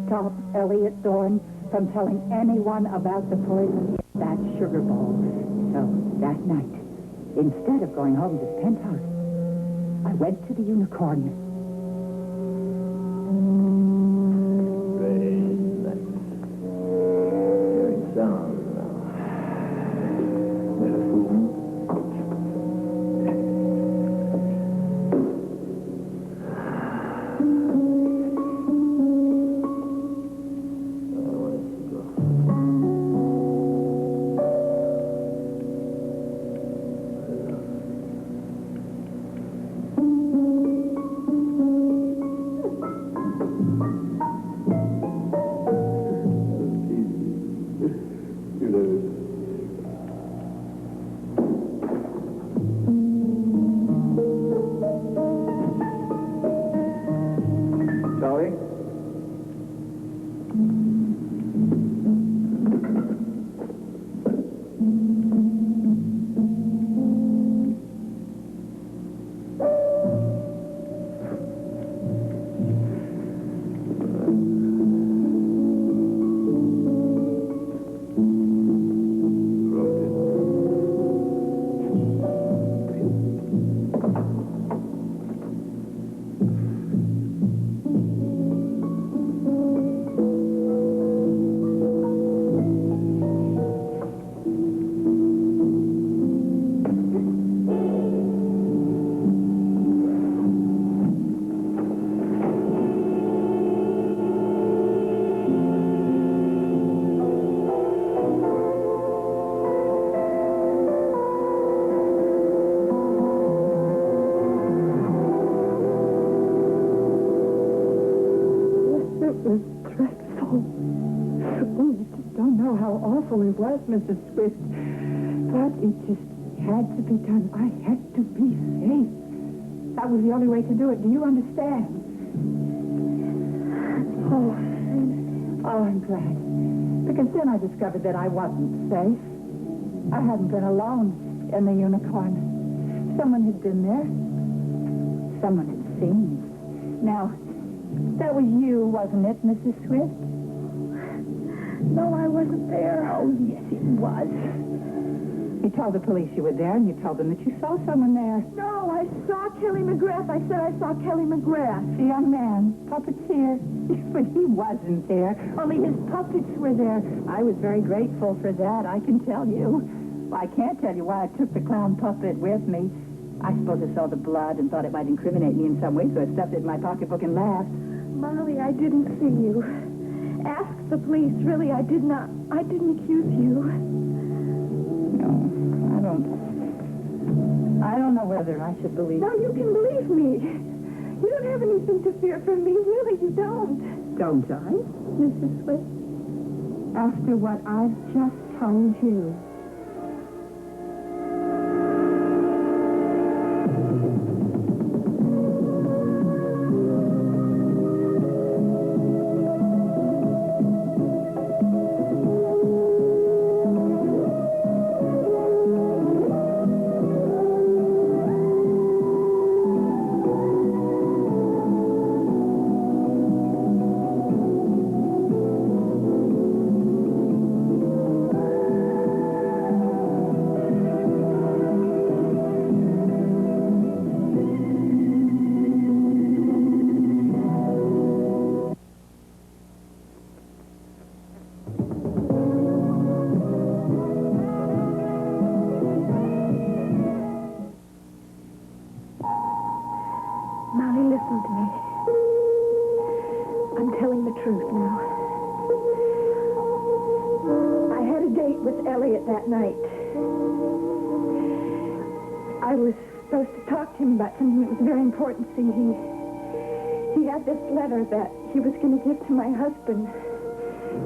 stop Elliot Thorne from telling anyone about the poison in that sugar bowl. So that night, instead of going home to the penthouse, I went to the Unicorn. Hearing sounds now. Let us move. It was, Mrs. Swift. But it just had to be done. I had to be safe. That was the only way to do it. Do you understand? Oh, I'm glad. Because then I discovered that I wasn't safe. I hadn't been alone in the Unicorn. Someone had been there. Someone had seen me. Now, that was you, wasn't it, Mrs. Swift? No, I wasn't there. Oh, yes, it was. You told the police you were there, and you told them that you saw someone there. No, I saw Kelly McGrath. I said I saw Kelly McGrath. The young man, puppeteer. But he wasn't there. Only his puppets were there. I was very grateful for that, I can tell you. Well, I can't tell you why I took the clown puppet with me. I suppose I saw the blood and thought it might incriminate me in some way, so I stuffed it in my pocketbook and laughed. Molly, I didn't see you. Ask the police. Really, I didn't accuse you. No, I don't know whether I should believe. No, you can believe me. You don't have anything to fear from me. Really, you don't. Don't I, Mrs. Swift? After what I've just told you. Listen to me. I'm telling the truth now. I had a date with Elliot that night. I was supposed to talk to him about something that was very important. See, he had this letter that he was going to give to my husband,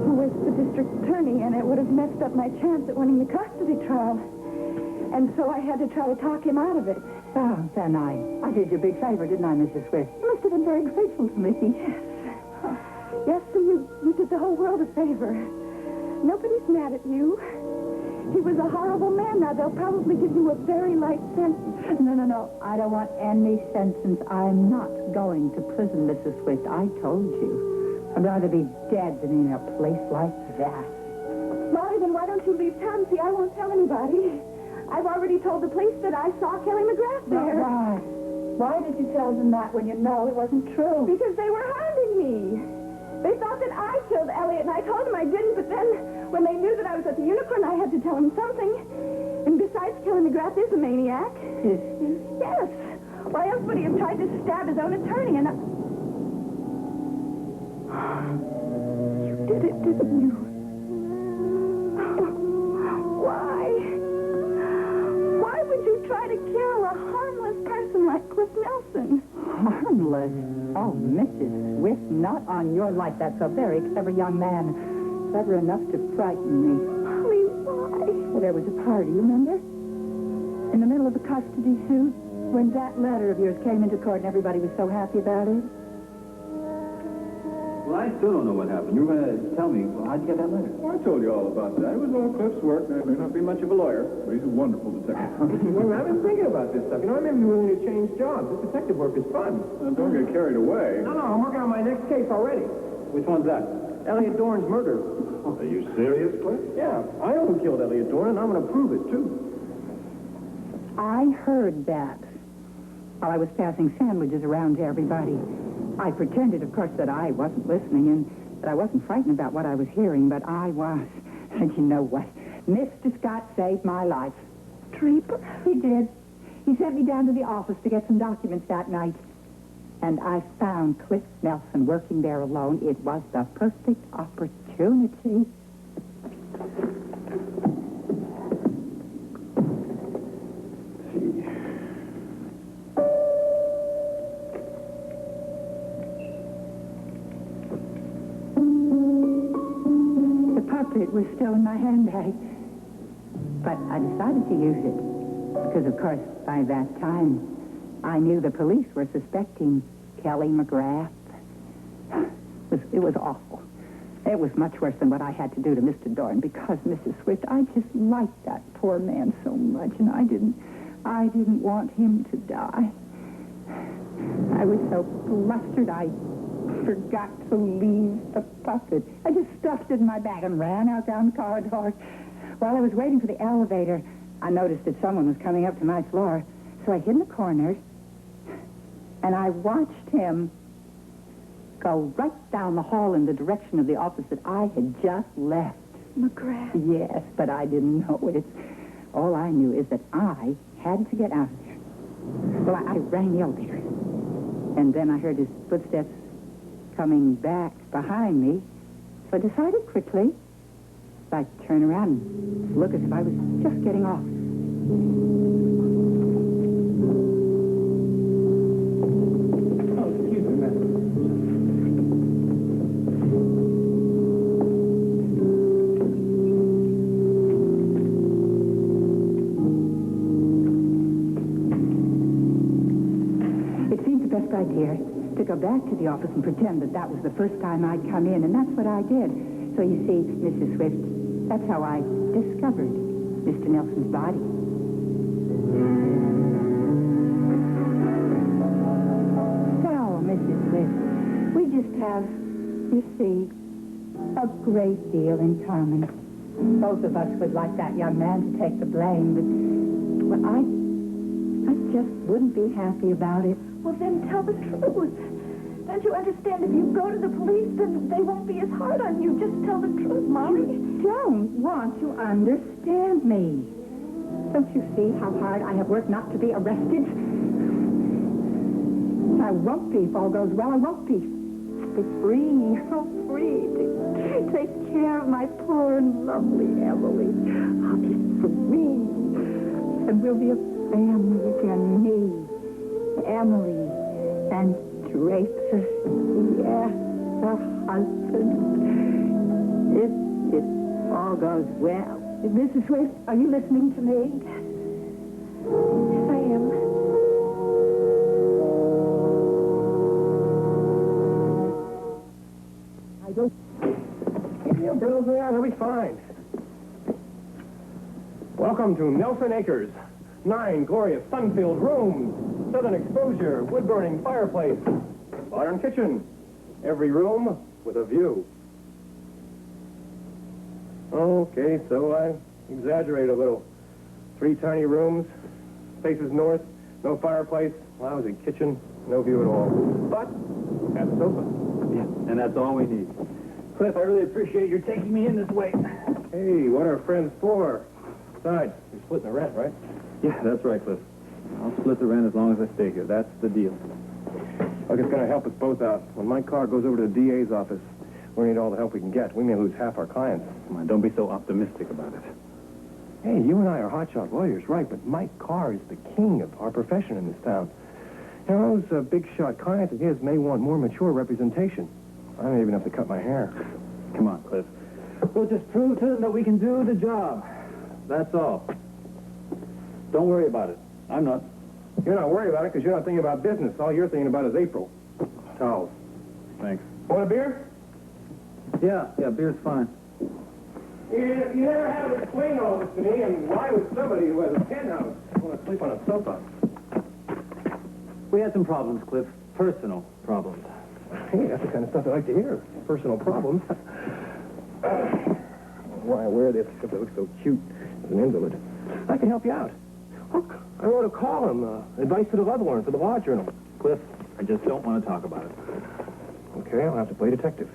who was the district attorney, and it would have messed up my chance at winning the custody trial. And so I had to try to talk him out of it. Oh, then I did you a big favor, didn't I, Mrs. Swift? You must have been very grateful to me. Yes, so you did the whole world a favor. Nobody's mad at you. He was a horrible man. Now, they'll probably give you a very light sentence. No. I don't want any sentence. I'm not going to prison, Mrs. Swift. I told you. I'd rather be dead than in a place like that. Molly, then why don't you leave town? See, I won't tell anybody. I've already told the police that I saw Kelly McGrath there. Why? Why did you tell them that when you know it wasn't true? Because they were hounding me. They thought that I killed Elliot, and I told them I didn't, but then when they knew that I was at the Unicorn, I had to tell them something. And besides, Kelly McGrath is a maniac. Is he? Yes. Why else would he have tried to stab his own attorney? And you did it, didn't you? Why? Why would you try to kill a harmless person like Cliff Nelson? Harmless? Oh, Mrs. Swift, not on your life. That's a very clever young man. Clever enough to frighten me. Molly, why? Well, there was a party, remember? In the middle of the custody suit, when that letter of yours came into court and everybody was so happy about it. Well, I still don't know what happened. You were going to tell me. Well, how'd you get that letter? Well, I told you all about that. It was all Cliff's work. I may not be much of a lawyer, but he's a wonderful detective. Well, I've been thinking about this stuff. You know, I may be willing to change jobs. This detective work is fun. Don't get carried away. No, I'm working on my next case already. Which one's that? Elliot Dorn's murder. Are you serious, Cliff? Yeah, I know who killed Elliot Dorn, and I'm going to prove it, too. I heard that while I was passing sandwiches around to everybody. I pretended, of course, that I wasn't listening and that I wasn't frightened about what I was hearing, but I was. And you know what? Mr. Scott saved my life. Draper? He did. He sent me down to the office to get some documents that night. And I found Cliff Nelson working there alone. It was the perfect opportunity. It was still in my handbag. But I decided to use it because, of course, by that time, I knew the police were suspecting Kelly McGrath. It was awful. It was much worse than what I had to do to Mr. Dorn because, Mrs. Swift, I just liked that poor man so much, and I didn't want him to die. I was so flustered, I forgot to leave the puppet. I just stuffed it in my bag and ran out down the corridor. While I was waiting for the elevator, I noticed that someone was coming up to my floor. So I hid in the corner, and I watched him go right down the hall in the direction of the office that I had just left. McGrath? Yes, but I didn't know it. All I knew is that I had to get out of there. Well, I rang the elevator, and then I heard his footsteps coming back behind me, so I decided quickly I'd turn around and look as if I was just getting off. Oh, excuse me, ma'am. It seemed the best idea to go back to the office and pretend that that was the first time I'd come in, and that's what I did. So you see, Mrs. Swift, that's how I discovered Mr. Nelson's body. So, Mrs. Swift, we just have, you see, a great deal in common. Both of us would like that young man to take the blame, but well, I just wouldn't be happy about it. Well, then tell the truth. Don't you understand? If you go to the police, then they won't be as hard on you. Just tell the truth, Molly. You don't want to understand me. Don't you see how hard I have worked not to be arrested? I won't be if all goes well. I won't be. I'll be free, so free to take care of my poor and lovely Emily. I'll be free. And we'll be a family again. Me, Emily, and Draper. Yes, a husband. If it all goes well. Mrs. Swift, are you listening to me? Yes, I am. I don't... Yeah, bills there, they'll be fine. Welcome to Nelson Acres. 9 glorious sun-filled rooms. Southern exposure, wood-burning fireplace. Modern kitchen. Every room, with a view. Okay, so I exaggerate a little. 3 tiny rooms, faces north, no fireplace, lousy kitchen, no view at all. But, has a sofa. Yeah, and that's all we need. Cliff, I really appreciate your taking me in this way. Hey, what are friends for? Besides, you're splitting the rent, right? Yeah, that's right, Cliff. I'll split the rent as long as I stay here. That's the deal. Look, it's going to help us both out. When my car goes over to the DA's office, we need all the help we can get. We may lose half our clients. Come on, don't be so optimistic about it. Hey, you and I are hotshot lawyers, right? But Mike Carr is the king of our profession in this town. You know, those big-shot clients of his may want more mature representation. I don't even have to cut my hair. Come on, Cliff. We'll just prove to them that we can do the job. That's all. Don't worry about it. I'm not. You're not worried about it because you're not thinking about business. All you're thinking about is April. Towels. Thanks. Want a beer? Yeah, beer's fine. You never had to explain all this to me, and why would somebody who has a penthouse want to sleep on a sofa? We had some problems, Cliff. Personal problems. Hey, that's the kind of stuff I like to hear. Personal problems. Why I wear this because I look so cute as an invalid. I can help you out. Look, I wrote a column, advice to the Lovelorn for the Law Journal. Cliff, I just don't want to talk about it. Okay, I'll have to play detective.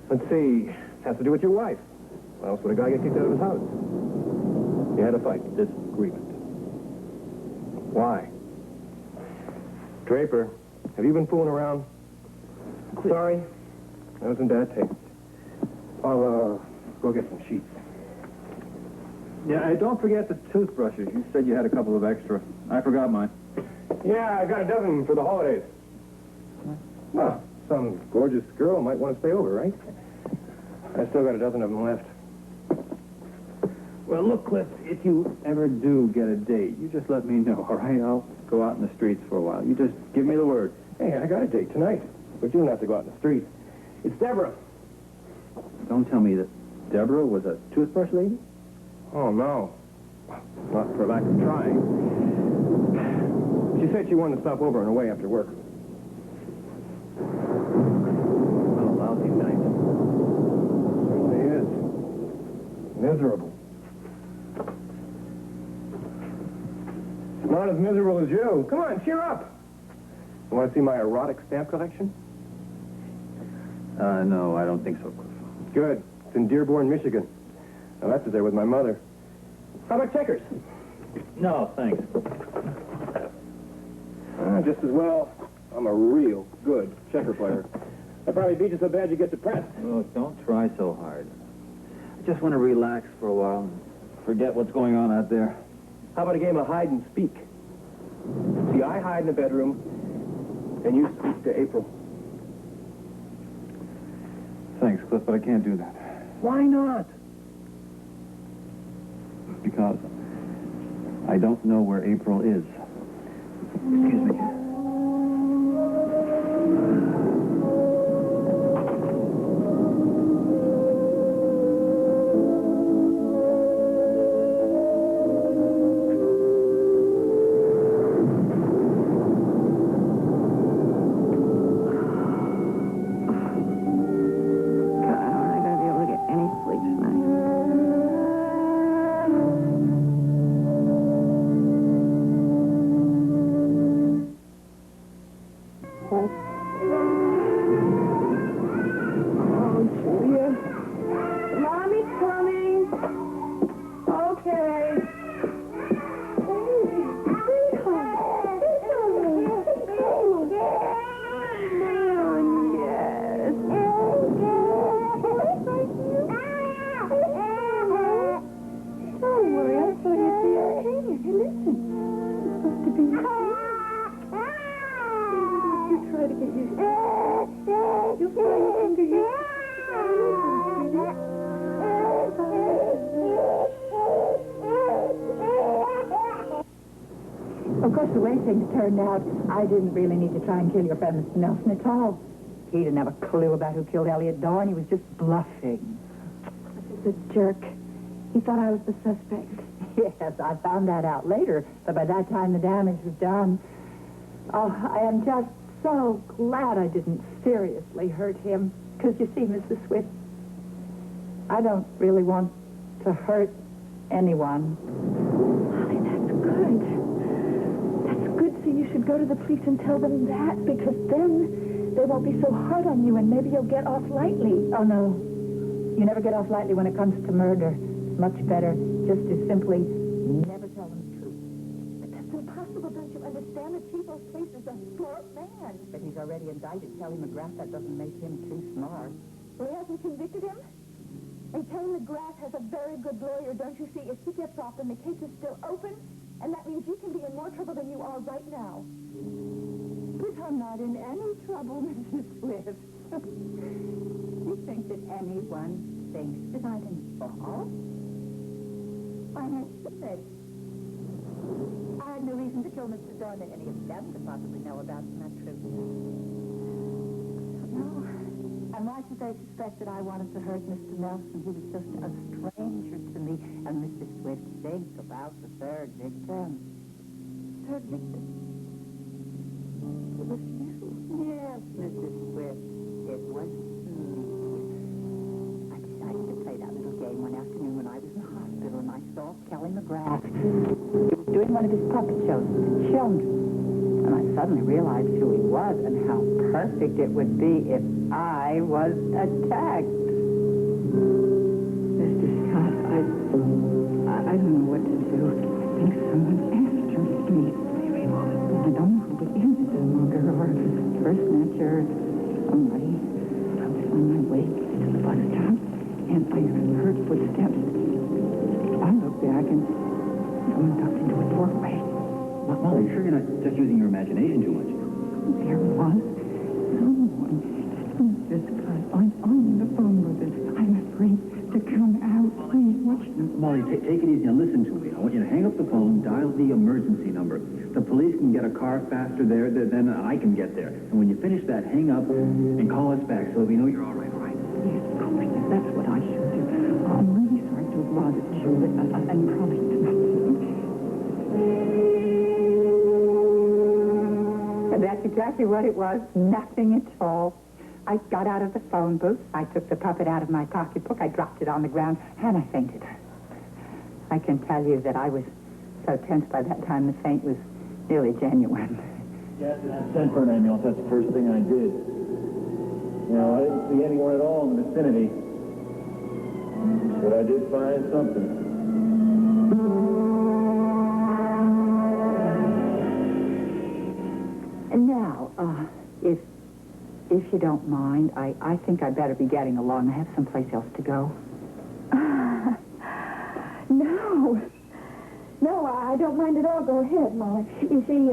Let's see. Has to do with your wife. Why else would a guy get kicked out of his house? You had a fight. Disagreement. Why? Draper, have you been fooling around? Sorry. That was in bad taste. I'll, go get some sheets. Yeah, don't forget the toothbrushes. You said you had a couple of extra. I forgot mine. Yeah, I got a dozen for the holidays. Well, some gorgeous girl might want to stay over, right? I still got a dozen of them left. Well, look, Cliff, if you ever do get a date, you just let me know, all right? I'll go out in the streets for a while. You just give me the word. Hey, I got a date tonight, but you don't have to go out in the street. It's Deborah. Don't tell me that Deborah was a toothbrush lady? Oh, no. Not for lack of trying. She said she wanted to stop over on her way after work. What a lousy night. Certainly is. Miserable. Not as miserable as you. Come on, cheer up. You want to see my erotic stamp collection? No, I don't think so, Cliff. Good. It's in Dearborn, Michigan. I left it there with my mother. How about checkers? No, thanks. Just as well. I'm a real good checker player. I probably beat you so bad you get depressed. Look, don't try so hard. I just want to relax for a while and forget what's going on out there. How about a game of hide and speak? See, I hide in the bedroom, and you speak to April. Thanks, Cliff, but I can't do that. Why not? Because I don't know where April is. Excuse me. Of course, the way things turned out, I didn't really need to try and kill your friend, Mr. Nelson, at all. He didn't have a clue about who killed Elliot Dorn. He was just bluffing. He's a jerk. He thought I was the suspect. Yes, I found that out later, but by that time the damage was done. Oh, I am just so glad I didn't seriously hurt him. Because you see, Mrs. Swift, I don't really want to hurt anyone. Molly, that's good. That's good, so you should go to the police and tell them that, because then they won't be so hard on you, and maybe you'll get off lightly. Oh, no. You never get off lightly when it comes to murder. It's much better just to simply never tell them the truth. But that's impossible, don't you understand? The chief of police is a smart man. But he's already indicted Kelly McGrath. That doesn't make him too smart. Well, he hasn't convicted him? And Kelly McGrath has a very good lawyer, don't you see? If he gets off, then the case is still open, and that means you can be in more trouble than you are right now. But I'm not in any trouble, Mrs. Swift. You think that anyone thinks that I'm involved? I'm innocent. I had no reason to kill Mr. Dorn that any of them could possibly know about. Isn't that true? No. And why should they suspect that I wanted to hurt Mr. Nelson? He was just a stranger to me. And Mrs. Swift, think about the third victim. Third victim. It was you. Yes, Mrs. Swift. It was me. I decided to play that little game one afternoon when I was in the hospital and I saw Kelly McGrath. He was doing one of his puppet shows with children. And I suddenly realized who he was and how perfect it would be if I was attacked. Mr. Scott, I don't know what to do. I think someone's after me. I don't know who it is, a mugger or a purse snatcher, somebody. I was on my way to the bus stop, and I heard footsteps. I looked back, and someone ducked into a doorway. Molly, you sure you're not just using your imagination too much? There was someone. Mr. Scott, I'm on the phone with it. I'm afraid to come out. Please watch me. Molly, take it easy and listen to me. I want you to hang up the phone, dial the emergency number. The police can get a car faster there than I can get there. And when you finish that, hang up and call us back so we know you're all right, all right? Yes, of course, that's what I should do. I'm really sorry to have bothered you, but I'm probably not. And that's exactly what it was. Nothing at all. I got out of the phone booth. I took the puppet out of my pocketbook. I dropped it on the ground, and I fainted. I can tell you that I was so tense by that time, the faint was really genuine. Yes, and I sent for an ambulance. That's the first thing I did. You know, I didn't see anyone at all in the vicinity. But I did find something. And now, if you don't mind, I think I better be getting along. I have someplace else to go. No, I don't mind at all. Go ahead, Molly. You see,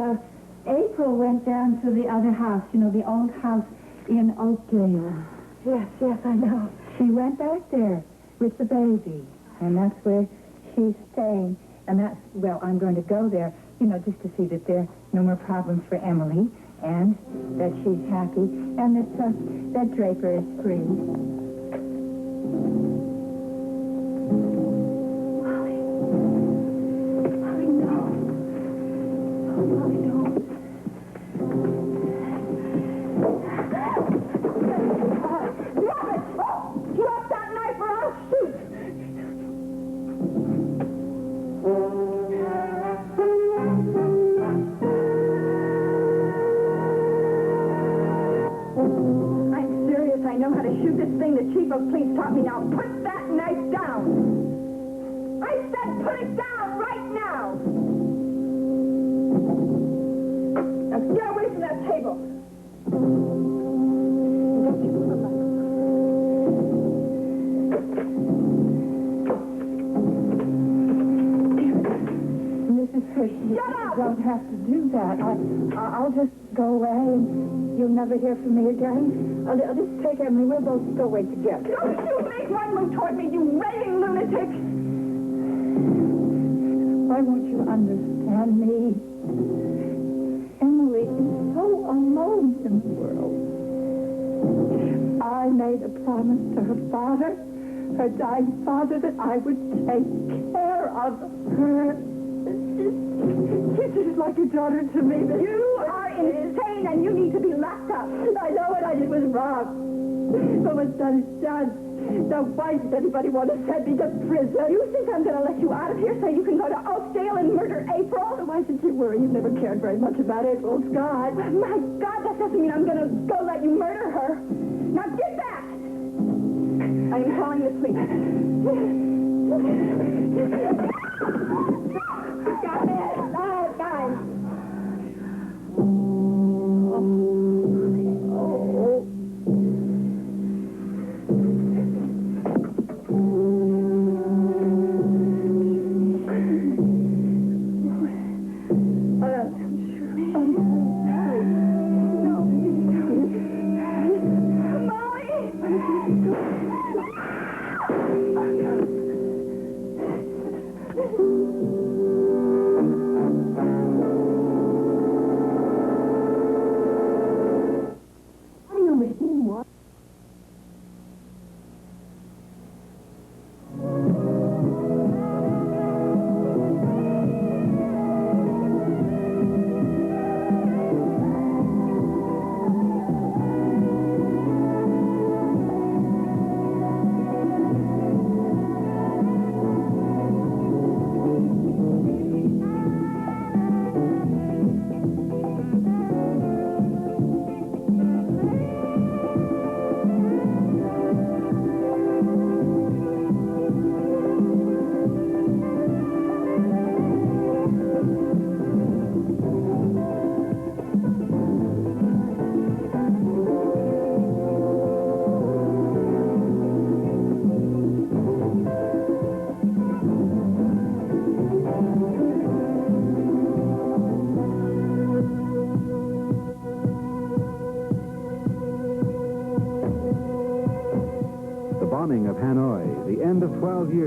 April went down to the other house, you know, the old house in Oakdale. Yes, I know. She went back there with the baby, and that's where she's staying. And that's, well, I'm going to go there, you know, just to see that there are no more problems for Emily, and that she's happy, and that Draper is free. Please taught me now. Put that knife down. I said put it down right now. Now get away from that table. Mrs. Fish, you don't have to do that. I'll just go away and you'll never hear from me again. I'll just take Emily. We'll both go away together. Don't you make one move toward me, you raving lunatic! Why won't you understand me? Emily is so alone in the world. I made a promise to her father, her dying father, that I would take care of her. She's just like a daughter to me. You are insane and you need to be locked up. I know what I did was wrong. But what's done is done. Now, why does anybody want to send me to prison? You think I'm going to let you out of here so you can go to Oakdale and murder April? Why should you worry? You've never cared very much about April Scott. My God, that doesn't mean I'm going to go let you murder her. Now, get back! I'm calling the police. Got it. Oh, guys. Bombing of Hanoi, the end of 12 years.